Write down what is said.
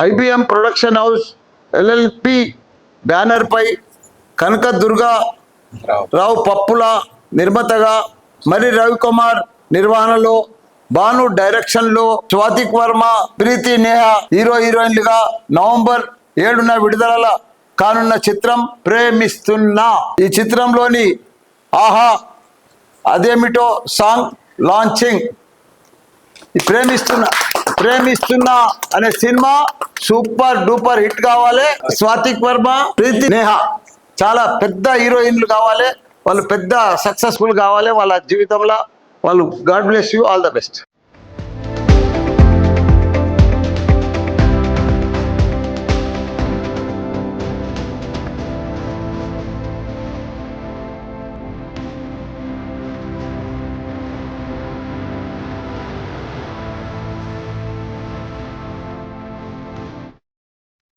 IBM production house LLP banner పై కనక దుర్గా రావు పప్పుల నిర్మాతగా, మరి రవికుమార్ నిర్వహణలో, భాను డైరెక్షన్లో, స్వాతిక్ వర్మ, ప్రీతి నేహా హీరోయిన్లుగా నవంబర్ 7న విడుదల కానున్న చిత్రం ప్రేమిస్తున్నా. ఈ చిత్రంలోని ఆహా అదేమిటో సాంగ్ లాంచింగ్. ప్రేమిస్తున్నా అనే సినిమా సూపర్ డూపర్ హిట్ కావాలి. స్వాతిక్ వర్మ, ప్రీతి నేహా చాలా పెద్ద హీరోయిన్లు కావాలి. వాళ్ళు పెద్ద సక్సెస్ఫుల్ కావాలి వాళ్ళ జీవితంలో. వాళ్ళు God bless you, all the best.